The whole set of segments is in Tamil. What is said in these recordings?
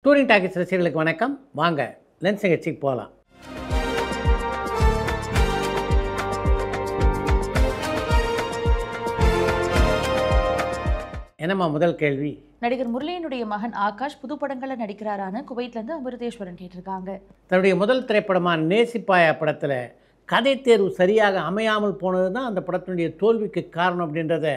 டூரிங் டாக்கீஸ் ரசிகர்களுக்கு வணக்கம். வாங்க லென்ஸ் நிகழ்ச்சிக்கு போகலாம். என்னம்மா முதல் கேள்வி? நடிகர் முரளியினுடைய மகன் ஆகாஷ் புது படங்களில் நடிக்கிறாரான்னு குவைத்லேருந்து அமிர்தேஸ்வரன் கேட்டிருக்காங்க. தன்னுடைய முதல் திரைப்படமான நேசிப்பாயா படத்தில் கதை தேர்வு சரியாக அமையாமல் போனது தான் அந்த படத்தினுடைய தோல்விக்கு காரணம் அப்படின்றத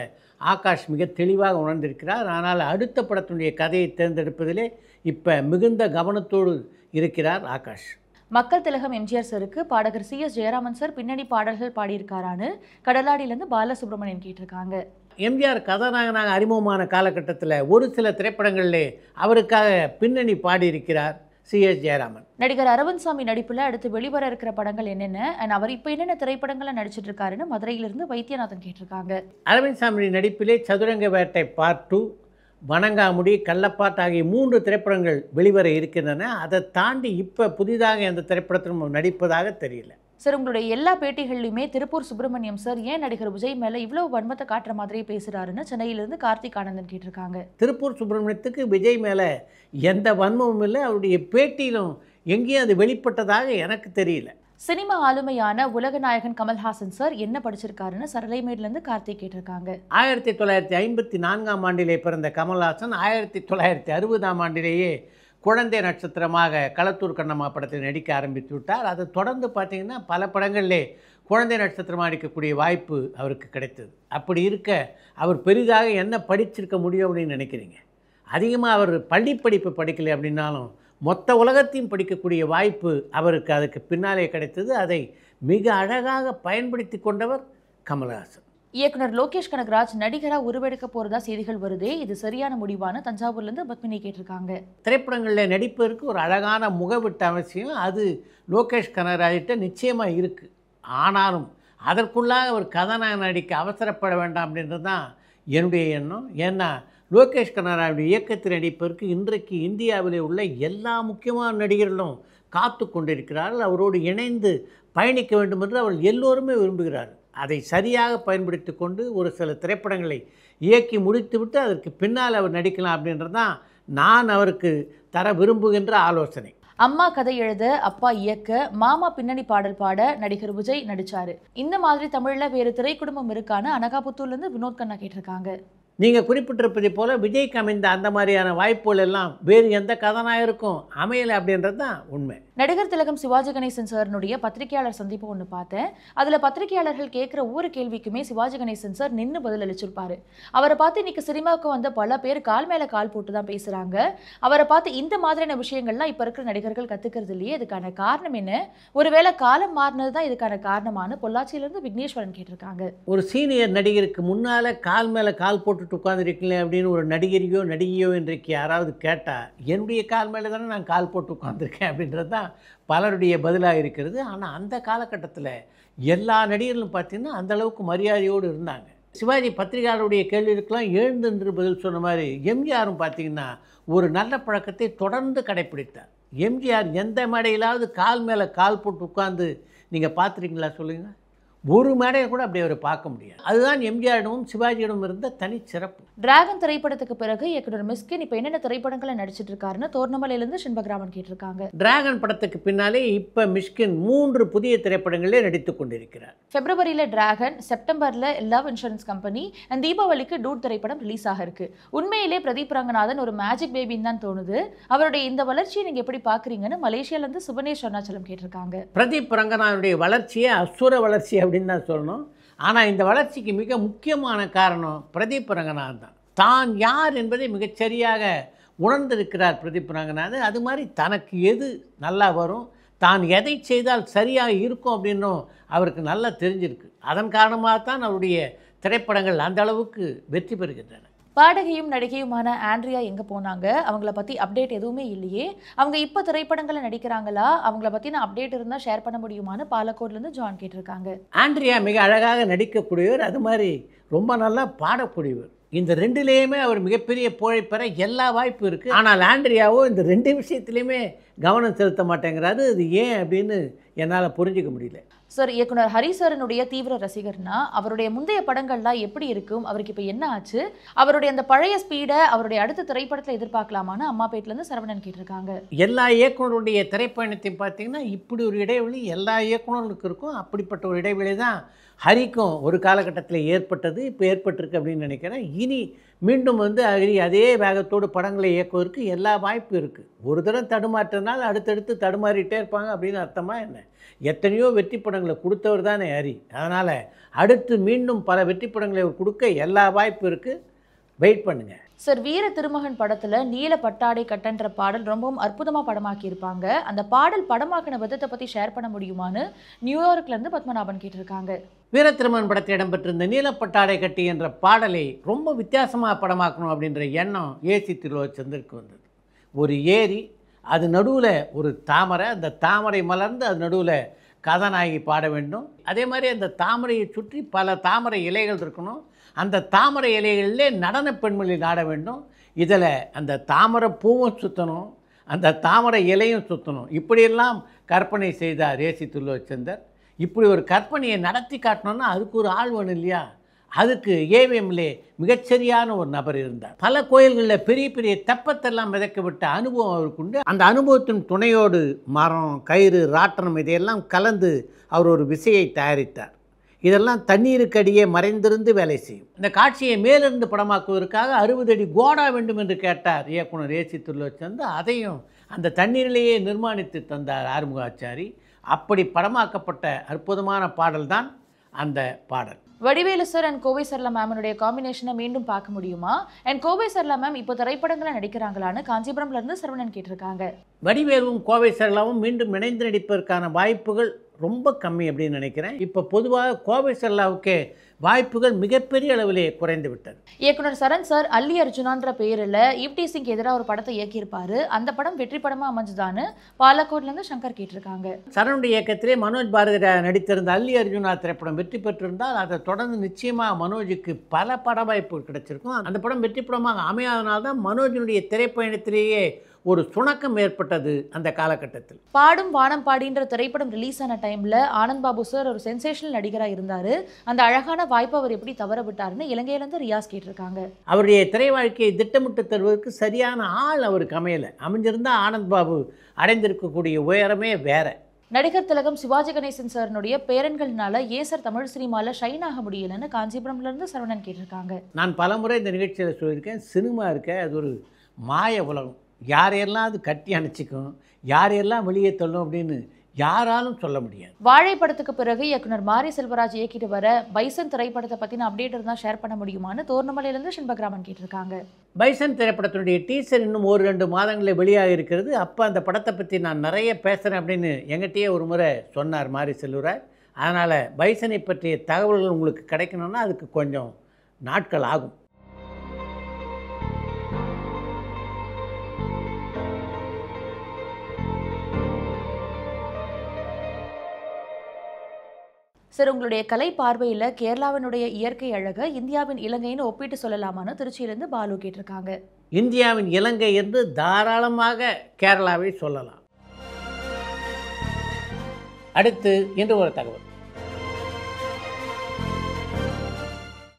ஆகாஷ் மிக தெளிவாக உணர்ந்திருக்கிறார். ஆனால் அடுத்த படத்தினுடைய கதையை தேர்ந்தெடுப்பதிலே இப்போ மிகுந்த கவனத்தோடு இருக்கிறார் ஆகாஷ். மக்கள் திலகம் எம்ஜிஆர் சருக்கு பாடகர் CS ஜெயராமன் சார் பின்னணி பாடல்கள் பாடியிருக்காரான்னு கடலாடியிலேருந்து பாலசுப்ரமணியன் கேட்டிருக்காங்க. எம்ஜிஆர் கதாநாயகனாக அறிமுகமான காலகட்டத்தில் ஒரு சில திரைப்படங்களிலே அவருக்காக பின்னணி பாடியிருக்கிறார் CS ஜெயராமன். நடிகர் அரவிந்த் சாமி நடிப்பில் அடுத்து வெளிவர இருக்கிற படங்கள் என்னென்ன அண்ட் அவர் இப்போ என்னென்ன திரைப்படங்களை நடிச்சிட்டு இருக்காருன்னு மதுரையிலிருந்து வைத்தியநாதன் கேட்டிருக்காங்க. அரவிந்த் சாமி நடிப்பிலே சதுரங்க வேட்டை பார்ட் 2, வணங்காமுடி, கள்ளப்பாட்டு ஆகிய 3 திரைப்படங்கள் வெளிவர இருக்கின்றன. அதை தாண்டி இப்போ புதிதாக எந்த திரைப்படத்திலும் நடிப்பதாக தெரியல. சார், உங்களுடைய எல்லா பேட்டிகள்லையுமே திருப்பூர் சுப்பிரமணியம் சார் ஏன் நடிகர் விஜய் மேலே இவ்வளவு வன்மத்தை காட்டுற மாதிரியே பேசுகிறாருன்னு சென்னையிலிருந்து கார்த்திக் ஆனந்தன் கேட்டிருக்காங்க. திருப்பூர் சுப்பிரமணியத்துக்கு விஜய் மேலே எந்த வன்மமும் இல்லை. அவருடைய பேட்டியிலும் எங்கேயும் அது வெளிப்பட்டதாக எனக்கு தெரியல. சினிமா ஆளுமையான உலக நாயகன் கமல்ஹாசன் சார் என்ன படிச்சிருக்காருன்னு சரளைமேட்லேருந்து கார்த்திக் கேட்டிருக்காங்க. 1954ஆம் ஆண்டிலே பிறந்த கமல்ஹாசன் 1960ஆம் ஆண்டிலேயே குழந்தை நட்சத்திரமாக களத்தூர் கண்ணம்மா படத்தில் நடிக்க ஆரம்பித்து விட்டார். அதை தொடர்ந்து பார்த்திங்கன்னா பல படங்களிலே குழந்தை நட்சத்திரமாக நடிக்கக்கூடிய வாய்ப்பு அவருக்கு கிடைத்தது. அப்படி இருக்க அவர் பெரிதாக என்ன படிச்சிருக்க முடியும் அப்படின்னு நினைக்கிறீங்க? அதிகமாக அவர் பள்ளி படிப்பு படிக்கலை அப்படின்னாலும் மொத்த உலகத்தையும் படிக்கக்கூடிய வாய்ப்பு அவருக்கு அதுக்கு பின்னாலே கிடைத்தது. அதை மிக அழகாக பயன்படுத்தி கொண்டவர் கமல்ஹாசன். இயக்குனர் லோகேஷ் கனகராஜ் நடிகராக உருவெடுக்க போகிறதா செய்திகள் வருதே, இது சரியான முடிவான தஞ்சாவூர்லேருந்து பத்மினி கேட்டிருக்காங்க. திரைப்படங்களில் நடிப்பதற்கு ஒரு அழகான முகவிட்ட அவசியம் அது லோகேஷ் கனகராஜிட்ட நிச்சயமாக இருக்குது. ஆனாலும் அதற்குள்ளாக ஒரு கதாநாயகன் நடிக்க அவசரப்பட வேண்டாம் அப்படின்றது தான் என்னுடைய எண்ணம். ஏன்னா லோகேஷ் கனகராஜுடைய இயக்கத்தில் நடிப்பதற்கு இன்றைக்கு இந்தியாவிலே உள்ள எல்லா முக்கியமான நடிகர்களும் காத்து கொண்டிருக்கிறார்கள். அவரோடு இணைந்து பயணிக்க வேண்டும் என்று அவர்கள் எல்லோருமே விரும்புகிறார்கள். அதை சரியாக பயன்படுத்தி கொண்டு ஒரு சில திரைப்படங்களை இயக்கி முடித்துவிட்டு அதற்கு பின்னால் அவர் நடிக்கலாம் அப்படின்றது தான் நான் அவருக்கு தர விரும்புகின்ற ஆலோசனை. அம்மா கதை எழுத, அப்பா இயக்க, மாமா பின்னணி பாடல் பாட நடிகர் விஜய் நடிச்சாரு. இந்த மாதிரி தமிழில் வேறு திரைக்குடும்பம் இருக்கான்னு அனகாபுத்தூர்லேருந்து வினோத் கண்ணா கேட்டிருக்காங்க. நீங்கள் குறிப்பிட்டிருப்பதை போல் விஜய்க்கு அமைந்த அந்த மாதிரியான வாய்ப்புகள் எல்லாம் வேறு எந்த கதாநாயகருக்கும் அமையலை அப்படின்றது தான் உண்மை. நடிகர் திலகம் சிவாஜி கணேசன் சார்னுடைய பத்திரிகையாளர் சந்திப்பு ஒன்று பார்த்தேன். அதில் பத்திரிகையாளர்கள் கேட்குற ஒவ்வொரு கேள்விக்குமே சிவாஜி கணேசன் சார் நின்று பதில் அளிச்சிருப்பாரு. அவரை பார்த்து இன்னைக்கு சினிமாவுக்கு வந்த பல பேர் கால் மேலே கால் போட்டு தான் பேசுகிறாங்க. அவரை பார்த்து இந்த மாதிரியான விஷயங்கள்லாம் இப்போ இருக்கிற நடிகர்கள் கற்றுக்கிறது இல்லையே, இதுக்கான காரணம் என்ன? ஒருவேளை காலம் மாறினது தான் இதுக்கான காரணமான பொள்ளாச்சியிலேருந்து விக்னேஸ்வரன் கேட்டிருக்காங்க. ஒரு சீனியர் நடிகருக்கு முன்னால் கால் மேலே கால் போட்டுட்டு உட்காந்துருக்கீங்களே அப்படின்னு ஒரு நடிகையோ இன்றைக்கு யாராவது கேட்டால் என்னுடைய கால் மேலே தானே நான் கால் போட்டு உட்காந்துருக்கேன் அப்படின்றது தான் பலருடைய பதிலாக இருக்கிறது. ஆனால் அந்த காலகட்டத்தில் எல்லா நடிகர்களும் பார்த்திங்கன்னா அந்தளவுக்கு மரியாதையோடு இருந்தாங்க. சிவாஜி பத்திரிகையாளருடைய கேள்விகளுக்கெல்லாம் எழுந்து நின்று பதில் சொன்ன மாதிரி எம்ஜிஆரும் பார்த்திங்கன்னா ஒரு நல்ல பழக்கத்தை தொடர்ந்து கடைப்பிடித்தார். எம்ஜிஆர் எந்த மேடையிலாவது கால் மேலே கால் போட்டு உட்காந்து நீங்கள் பார்த்துருக்கீங்களா சொல்லுங்கள்? ஒரு மேடையை கூட அப்படி அவரை பார்க்க முடியாது. அதுதான் எம்ஜிஆரிடமும் சிவாஜியிடம் இருந்த தனி சிறப்பு. டிராகன் திரைப்படத்துக்கு பிறகு இயக்குனர் மிஸ்கின் இப்போ என்னென்ன திரைப்படங்களை நடிச்சிட்டு இருக்காருன்னு தோர்ணமலையிலிருந்து சின்பகிராமன் கேட்டிருக்காங்க. டிராகன் படத்துக்கு பின்னாலே இப்போ மிஸ்கின் 3 புதிய திரைப்படங்களே நடித்து கொண்டிருக்கிறார். பிப்ரவரியில் டிராகன், செப்டம்பரில் லவ் இன்சூரன்ஸ் கம்பெனி அண்ட் தீபாவளிக்கு டூட் திரைப்படம் ரிலீஸ் ஆக இருக்கு. உண்மையிலே பிரதீப் ரங்கநாதன் ஒரு மேஜிக் பேபின்னு தான் தோணுது. அவருடைய இந்த வளர்ச்சியை நீங்கள் எப்படி பார்க்குறீங்கன்னு மலேசியாவிலேருந்து சுபனேஷ் அருணாச்சலம் கேட்டிருக்காங்க. பிரதீப் ரங்கநாதனுடைய வளர்ச்சியை அசுர வளர்ச்சி அப்படின்னு தான் சொல்லணும். ஆனால் இந்த வளர்ச்சிக்கு மிக முக்கியமான காரணம் பிரதீப் ரங்கநாதன் தான். தான் யார் என்பதை மிகச்சரியாக உணர்ந்திருக்கிறார் பிரதீப் ரங்கநாதன். அது மாதிரி தனக்கு எது நல்லா வரும், தான் எதை செய்தால் சரியாக இருக்கும் அப்படின்னும் அவருக்கு நல்லா தெரிஞ்சிருக்கு. அதன் காரணமாகத்தான் அவருடைய திரைப்படங்கள் அந்த அளவுக்கு வெற்றி பெறுகின்றன. பாடகையும் நடிகையுமான ஆண்ட்ரியா எங்கே போனாங்க? அவங்கள பற்றி அப்டேட் எதுவுமே இல்லையே. அவங்க இப்போ திரைப்படங்களை நடிக்கிறாங்களா? அவங்கள பற்றின அப்டேட் இருந்தால் ஷேர் பண்ண முடியுமான்னு பாலக்கோட்லேருந்து ஜான் கேட்டிருக்காங்க. ஆண்ட்ரியா மிக அழகாக நடிக்கக்கூடியவர், அது மாதிரி ரொம்ப நல்லா பாடக்கூடியவர். இந்த ரெண்டுலேயுமே அவர் மிகப்பெரிய புகழை பெற எல்லா வாய்ப்பும் இருக்குது. ஆனால் ஆண்ட்ரியாவோ இந்த 2 விஷயத்துலையுமே கவனம் செலுத்த மாட்டேங்கிறாரு. அது ஏன் அப்படின்னு என்னால் புரிஞ்சிக்க முடியல. சார், இயக்குனர் ஹரி சாரனுடைய தீவிர ரசிகர்னா அவருடைய முந்தைய படங்கள்லாம் எப்படி இருக்கும், அவருக்கு இப்போ என்ன ஆச்சு, அவருடைய அந்த பழைய ஸ்பீடை அவருடைய அடுத்த திரைப்படத்தில் எதிர்பார்க்கலாமான்னு அம்மாபேட்டிலேருந்து சரவணன் கேட்டிருக்காங்க. எல்லா இயக்குனருடைய திரைப்பயணத்தையும் பார்த்தீங்கன்னா இப்படி ஒரு இடைவெளி எல்லா இயக்குனர்களுக்கும் இருக்கும். அப்படிப்பட்ட ஒரு இடைவெளி தான் ஹரிக்கும் ஒரு காலகட்டத்தில் ஏற்பட்டது, இப்போ ஏற்பட்டிருக்கு அப்படின்னு நினைக்கிறேன். இனி மீண்டும் ஹரி அதே வேகத்தோடு படங்களை இயக்குவதற்கு எல்லா வாய்ப்பும் இருக்குது. ஒரு தடவை தடுமாற்றினால் அடுத்தடுத்து தடுமாறிட்டே இருப்பாங்க அப்படின்னு அர்த்தமா என்ன? எத்தனையோ வெற்றி படங்களை கொடுத்தவர் தானே ஹரி. அதனால் அடுத்து மீண்டும் பல வெற்றி படங்களை அவர் கொடுக்க எல்லா வாய்ப்பும் இருக்குது. வெயிட் பண்ணுங்கள். சார், வீர திருமகன் படத்தில் நீல பட்டாடை கட்டன்ற பாடல் ரொம்பவும் அற்புதமாக படமாக்கி இருப்பாங்க. அந்த பாடல் படமாக்கின விதத்தை பற்றி ஷேர் பண்ண முடியுமான்னு நியூயார்க்லேருந்து பத்மநாபன் கேட்டிருக்காங்க. வீர திருமகன் படத்தில் இடம்பெற்றிருந்த நீலப்பட்டாடை கட்டி என்ற பாடலை ரொம்ப வித்தியாசமாக படமாக்கணும் அப்படின்ற எண்ணம் ஏசி திருலோச்சந்தருக்கு வந்தது. ஒரு ஏரி, அது நடுவில் ஒரு தாமரை, அந்த தாமரை மலர்ந்து அது நடுவில் கதாநாயகி பாட வேண்டும். அதே மாதிரி அந்த தாமரையை சுற்றி பல தாமரை இலைகள் இருக்கணும். அந்த தாமரை இலைகளிலே நடன பெண்மொழி ஆட வேண்டும். இதில் அந்த தாமரை பூவும் சுற்றணும், அந்த தாமரை இலையும் சுற்றணும். இப்படியெல்லாம் கற்பனை செய்தார் ஏசி திருலோச்சந்தர். இப்படி ஒரு கற்பனையை நடத்தி காட்டணும்னா அதுக்கு ஒரு ஆள் வேணும் இல்லையா? அதுக்கு ஏவிஎம்லே மிகச்சரியான ஒரு நபர் இருந்தார். பல கோயில்களில் பெரிய பெரிய தெப்பத்தெல்லாம் மிதக்கப்பட்ட அனுபவம் அவருக்கு உண்டு. அந்த அனுபவத்தின் துணையோடு மரம், கயிறு, ராட்டனம் இதையெல்லாம் கலந்து அவர் ஒரு விசையை தயாரித்தார். இதெல்லாம் தண்ணீருக்கு அடியே மறைந்திருந்து வேலை செய்யும். இந்த காட்சியை மேலிருந்து படமாக்குவதற்காக 60 அடி கோடா வேண்டும் என்று கேட்டார் இயக்குனர் ஏசி திருலோச்சந்தர். அதையும் அந்த தண்ணீரிலேயே நிர்மாணித்து தந்தார் ஆறுமுகாச்சாரி. அப்படி படமாக்கப்பட்ட அற்புதமான பாடல் தான் அந்த பாடல். வடிவேலு சார் அண்ட் கோவை சரளா மேமனுடைய காம்பினேஷனை மீண்டும் பார்க்க முடியுமா? அண்ட் கோவை சரளா மேம் இப்போ திரைப்படங்களை நடிக்கிறாங்களான்னு காஞ்சிபுரம்லேருந்து சரவணன் கேட்டிருக்காங்க. வடிவேலும் கோவை சரளாவும் மீண்டும் இணைந்து நடிப்பதற்கான வாய்ப்புகள் ரொம்ப கம்மி அப்படின்னு நினைக்கிறேன். இப்போ பொதுவாக கோவை சரளாவுக்கே வாய்ப்புகள் மிகப்பெரிய அளவிலே குறைந்து விட்டது. இயக்குனர் சரண் சார் அல்லி அர்ஜுனான்ற பெயரில் ஈவ்டீசிங்க்கு எதிராக ஒரு படத்தை இயக்கியிருப்பாரு. அந்த படம் வெற்றி படமாக அமைஞ்சுதான்னு பாலக்கோட்லேருந்து சங்கர் கேட்டிருக்காங்க. சரணுடைய இயக்கத்திலே மனோஜ் பாரதி நடித்திருந்த அல்லி அர்ஜுனா திரைப்படம் வெற்றி பெற்றிருந்தால் அதை தொடர்ந்து நிச்சயமாக மனோஜுக்கு பல பட வாய்ப்புகள் கிடைச்சிருக்கும். அந்த படம் வெற்றி படமாக அமையாதனால்தான் மனோஜினுடைய திரைப்பயணத்திலேயே ஒரு சுணக்கம் ஏற்பட்டது அந்த காலகட்டத்தில். பாடும் வானம் பாடின்ற திரைப்படம் ரிலீஸ் ஆன டைமில் ஆனந்த் பாபு சார் ஒரு சென்சேஷனல் நடிகராக இருந்தார். அந்த அழகான வாய்ப்பை அவர் எப்படி தவற விட்டாருன்னு இலங்கையிலேருந்து ரியாஸ் கேட்டிருக்காங்க. அவருடைய திரை வாழ்க்கையை திட்டமிட்டு தருவதற்கு சரியான ஆள் அவருக்கு அமையலை. அமைஞ்சிருந்தால் ஆனந்த் பாபு அடைந்திருக்கக்கூடிய உயரமே வேற. நடிகர் திலகம் சிவாஜி கணேசன் சார்னுடைய பேரன்கள்னால ஏன் சார் தமிழ் சினிமாவில் ஷைன் ஆக முடியலன்னு காஞ்சிபுரம்லேருந்து சரவணன் கேட்டிருக்காங்க. நான் பலமுறை இந்த நிகழ்ச்சியில் சொல்லியிருக்கேன், சினிமா இருக்க அது ஒரு மாய உலகம். யாரையெல்லாம் அது கட்டி அணைச்சிக்கும், யாரையெல்லாம் வெளியே தள்ளும் அப்படின்னு யாராலும் சொல்ல முடியாது. வாழை படத்துக்கு பிறகு இயக்குனர் மாரி செல்வராஜ் இயக்கிட்டு வர பைசன் திரைப்படத்தை பற்றின அப்டேட் இருந்தால் ஷேர் பண்ண முடியுமான்னு தோர்ணமலையிலேருந்து செண்பகிராமன் கேட்டிருக்காங்க. பைசன் திரைப்படத்தினுடைய டீசர் இன்னும் 1-2 மாதங்களில் வெளியாக இருக்கிறது. அப்போ அந்த படத்தை பற்றி நான் நிறைய பேசுகிறேன் அப்படின்னு எங்கிட்டயே ஒரு முறை சொன்னார் மாரி செல்வராஜ். அதனால் பைசனை பற்றிய தகவல்கள் உங்களுக்கு கிடைக்கணும்னா அதுக்கு கொஞ்சம் நாட்கள் ஆகும். சார், உங்களுடைய கலை பார்வையில் கேரளாவினுடைய இயற்கை அழகை இந்தியாவின் இலங்கைன்னு ஒப்பிட்டு சொல்லலாமான்னு திருச்சியிலேருந்து பாலு கேட்டிருக்காங்க. இந்தியாவின் இலங்கை என்று தாராளமாக கேரளாவை சொல்லலாம். அடுத்து இன்று ஒரு தகவல்.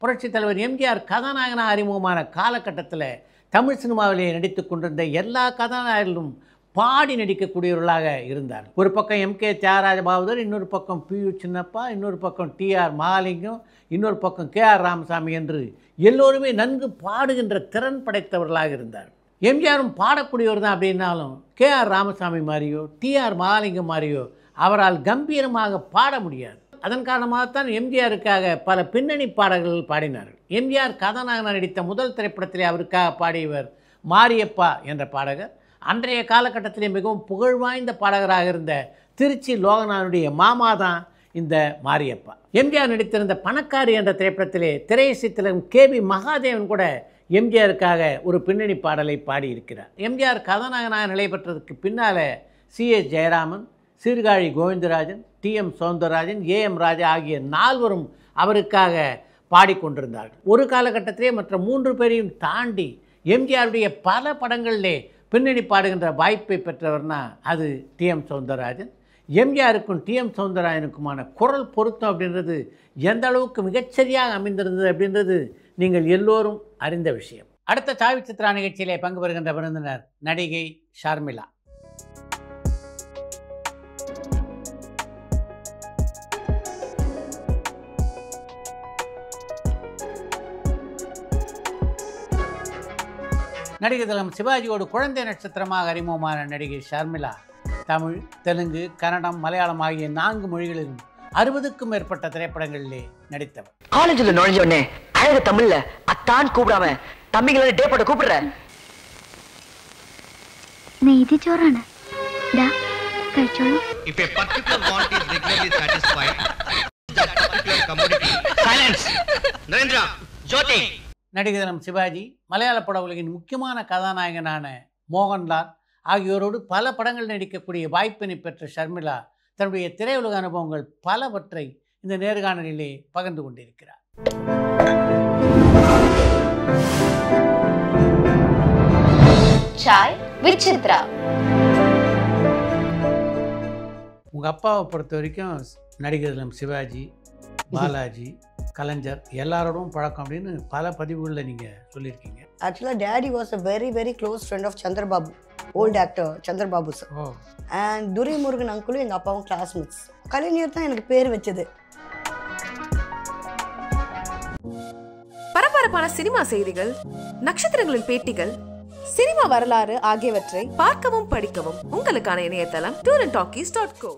புரட்சித் தலைவர் எம்ஜிஆர் கதாநாயகனாக அறிமுகமான காலகட்டத்தில் தமிழ் சினிமாவிலே நடித்து கொண்டிருந்த எல்லா கதாநாயகர்களும் பாடி நடிக்கக்கூடியவர்களாக இருந்தார். ஒரு பக்கம் எம்.கே. தியாகராஜ பாகவதர், இன்னொரு பக்கம் பி.யு. சின்னப்பா, இன்னொரு பக்கம் டி.ஆர். மகாலிங்கம், இன்னொரு பக்கம் கே.ஆர். ராமசாமி என்று எல்லோருமே நன்கு பாடுகின்ற திறன் படைத்தவர்களாக இருந்தார். எம்ஜிஆரும் பாடக்கூடியவர் தான் அப்படின்னாலும் கே.ஆர். ராமசாமி மாதிரியோ டி.ஆர். மகாலிங்கம் மாதிரியோ அவரால் கம்பீரமாக பாட முடியாது. அதன் காரணமாகத்தான் எம்ஜிஆருக்காக பல பின்னணி பாடல்கள் பாடினார்கள். எம்ஜிஆர் கதாநாயகனாக நடித்த முதல் திரைப்படத்திலே அவருக்காக பாடியவர் மாரியப்பா என்ற பாடகர். அன்றைய காலகட்டத்திலே மிகவும் புகழ்வாய்ந்த பாடகராக இருந்த திருச்சி லோகநாதனுடைய மாமா தான் இந்த மாரியப்பா. எம்ஜிஆர் நடித்திருந்த பணக்காரி என்ற திரைப்படத்திலே திரையிசை திலகம் கே.பி. மகாதேவன் கூட எம்ஜிஆருக்காக ஒரு பின்னணி பாடலை பாடியிருக்கிறார். எம்ஜிஆர் கதாநாயகனாக நிலை பெற்றதுக்கு பின்னால் சி.எஸ். ஜெயராமன், சீர்காழி கோவிந்தராஜன், டி.எம். சௌந்தரராஜன், ஏ.எம். ராஜா ஆகிய 4வரும் அவருக்காக பாடிக்கொண்டிருந்தார்கள். ஒரு காலகட்டத்திலே மற்ற 3 பேரையும் தாண்டி எம்ஜிஆருடைய பல படங்களிலே பின்னணி பாடுகின்ற வாய்ப்பை பெற்றவர்னா அது டிஎம் சௌந்தரராஜன். எம்ஜிஆருக்கும் டிஎம் சௌந்தரராஜனுக்குமான குரல் பொருத்தம் அப்படின்றது எந்த அளவுக்கு மிகச்சரியாக அமைந்திருந்தது அப்படின்றது நீங்கள் எல்லோரும் அறிந்த விஷயம். அடுத்த சாவி சித்ரா நிகழ்ச்சியிலே பங்கு பெறுகின்ற விருந்தினர் நடிகை ஷர்மிளா. நடிகர் திலகம் சிவாஜியோடு குழந்தை நட்சத்திரமாக அறிமுகமான நடிகை ஷர்மிளா தமிழ், தெலுங்கு, கன்னடம், மலையாளம் ஆகிய 4 மொழிகளிலும் 60க்கும் மேற்பட்ட திரைப்படங்களிலே நடித்தவர். காலேஜில் நுழைஞ்ச உடனே அழகு தமிழ்ல அத்தான் கூப்பிடாம தம்பிகளை டே போட்டு கூப்பிடுற. நீ இது ചോറാണ് ദാ കഴിച്ചോളൂ. If a particular want is regularly satisfied, that particular commodity. Silence. Narendra, Jyoti. நடிகர் திலகம் சிவாஜி, மலையாள பட உலகின் முக்கியமான கதாநாயகனான மோகன்லால் ஆகியோரோடு பல படங்கள் நடிக்கக்கூடிய வாய்ப்பினை பெற்ற ஷர்மிளா தன்னுடைய திரையுலக அனுபவங்கள் பலவற்றை இந்த நேர்காணலிலே பகிர்ந்து கொண்டிருக்கிறார். சாய் வித் சித்ரா. உங்கள் அப்பாவை பொறுத்த வரைக்கும் நடிகர் திலகம் சிவாஜி, பாலாஜி, கலைஞர் எல்லாரோடும் பழக்கம் அப்படின்னு பல பதிவுகளில் நீங்கள் சொல்லியிருக்கீங்க. Actually, Daddy was a very, very close friend of Chandrababu, old actor Chandrababu sir. O, And Durai Murugan uncle எங்கள் அப்பாவும் கிளாஸ்மேட்ஸ். கலைஞர் தான் எனக்கு பேர் வச்சது. பரபரப்பான சினிமா செய்திகள், நட்சத்திரங்களின் பேட்டிகள், சினிமா வரலாறு ஆகியவற்றை பார்க்கவும் படிக்கவும் உங்களுக்கான இணையதளம் tourantalkies.co.